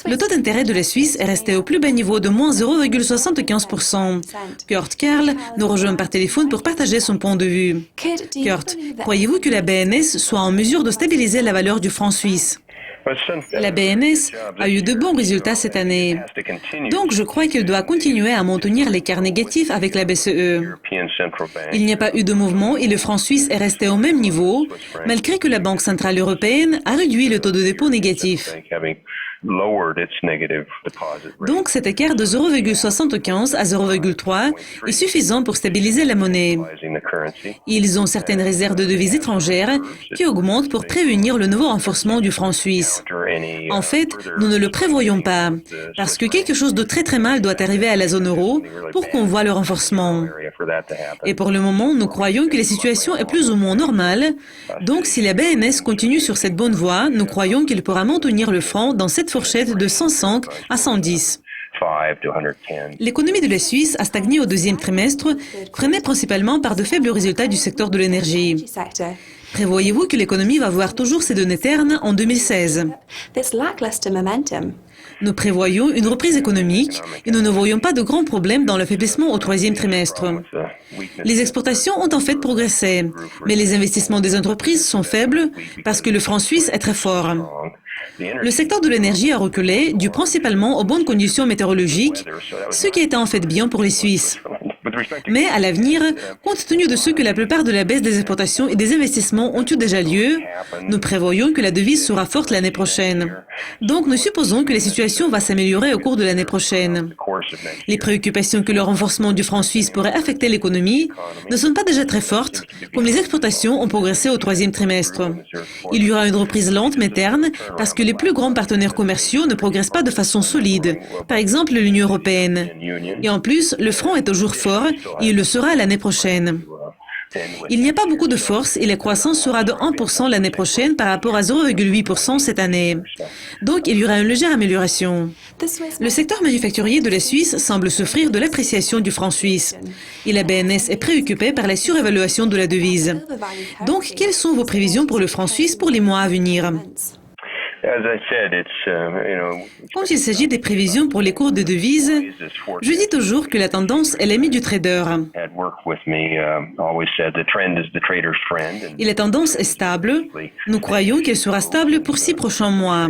Le taux d'intérêt de la Suisse est resté au plus bas niveau de moins 0,75%. Kurt Karl nous rejoint par téléphone pour partager son point de vue. Kurt, croyez-vous que la BNS soit en mesure de stabiliser la valeur du franc suisse? La BNS a eu de bons résultats cette année. Donc, je crois qu'elle doit continuer à maintenir l'écart négatif avec la BCE. Il n'y a pas eu de mouvement et le franc suisse est resté au même niveau, malgré que la Banque centrale européenne a réduit le taux de dépôt négatif. Donc, cet écart de 0,75 à 0,3 est suffisant pour stabiliser la monnaie. Ils ont certaines réserves de devises étrangères qui augmentent pour prévenir le nouveau renforcement du franc suisse. En fait, nous ne le prévoyons pas, parce que quelque chose de très mal doit arriver à la zone euro pour qu'on voit le renforcement. Et pour le moment, nous croyons que la situation est plus ou moins normale. Donc, si la BNS continue sur cette bonne voie, nous croyons qu'il pourra maintenir le franc dans cette fourchette de 105 à 110. L'économie de la Suisse a stagné au deuxième trimestre, freinée principalement par de faibles résultats du secteur de l'énergie. Prévoyez-vous que l'économie va voir toujours ses données ternes en 2016? Nous prévoyons une reprise économique et nous ne voyons pas de grands problèmes dans l'affaiblissement au troisième trimestre. Les exportations ont en fait progressé, mais les investissements des entreprises sont faibles parce que le franc suisse est très fort. Le secteur de l'énergie a reculé, dû principalement aux bonnes conditions météorologiques, ce qui était en fait bien pour les Suisses. Mais à l'avenir, compte tenu de ce que la plupart de la baisse des exportations et des investissements ont eu déjà lieu, nous prévoyons que la devise sera forte l'année prochaine. Donc nous supposons que la situation va s'améliorer au cours de l'année prochaine. Les préoccupations que le renforcement du franc suisse pourrait affecter l'économie ne sont pas déjà très fortes, comme les exportations ont progressé au troisième trimestre. Il y aura une reprise lente mais terne parce que les plus grands partenaires commerciaux ne progressent pas de façon solide, par exemple l'Union européenne. Et en plus, le franc est toujours fort et il le sera l'année prochaine. Il n'y a pas beaucoup de force et la croissance sera de 1% l'année prochaine par rapport à 0,8% cette année. Donc il y aura une légère amélioration. Le secteur manufacturier de la Suisse semble souffrir de l'appréciation du franc suisse. Et la BNS est préoccupée par la surévaluation de la devise. Donc quelles sont vos prévisions pour le franc suisse pour les mois à venir? Quand il s'agit des prévisions pour les cours de devises, je dis toujours que la tendance est l'ami du trader. Et la tendance est stable. Nous croyons qu'elle sera stable pour 6 prochains mois.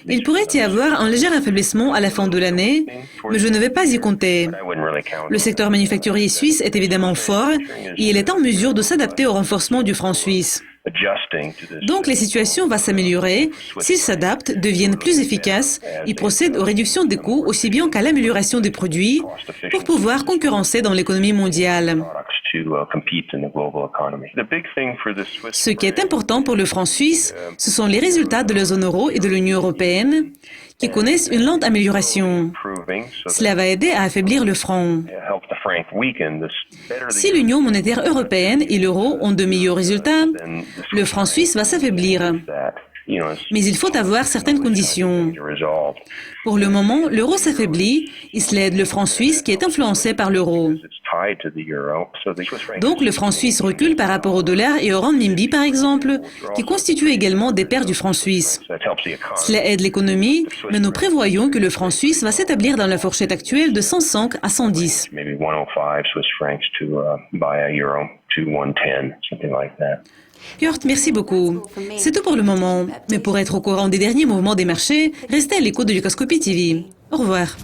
Il pourrait y avoir un léger affaiblissement à la fin de l'année, mais je ne vais pas y compter. Le secteur manufacturier suisse est évidemment fort et il est en mesure de s'adapter au renforcement du franc suisse. Donc la situation va s'améliorer s'ils s'adaptent, deviennent plus efficaces et procèdent aux réductions des coûts aussi bien qu'à l'amélioration des produits pour pouvoir concurrencer dans l'économie mondiale. Ce qui est important pour le franc suisse, ce sont les résultats de la zone euro et de l'Union européenne qui connaissent une lente amélioration. Cela va aider à affaiblir le franc. Si l'Union monétaire européenne et l'euro ont de meilleurs résultats, le franc suisse va s'affaiblir. Mais il faut avoir certaines conditions. Pour le moment, l'euro s'affaiblit et cela aide le franc suisse qui est influencé par l'euro. Donc le franc suisse recule par rapport au dollar et au renminbi par exemple, qui constituent également des paires du franc suisse. Cela aide l'économie, mais nous prévoyons que le franc suisse va s'établir dans la fourchette actuelle de 105 à 110. Kurt, merci beaucoup. C'est tout pour le moment. Mais pour être au courant des derniers mouvements des marchés, restez à l'écoute de Lucascopy TV. Au revoir.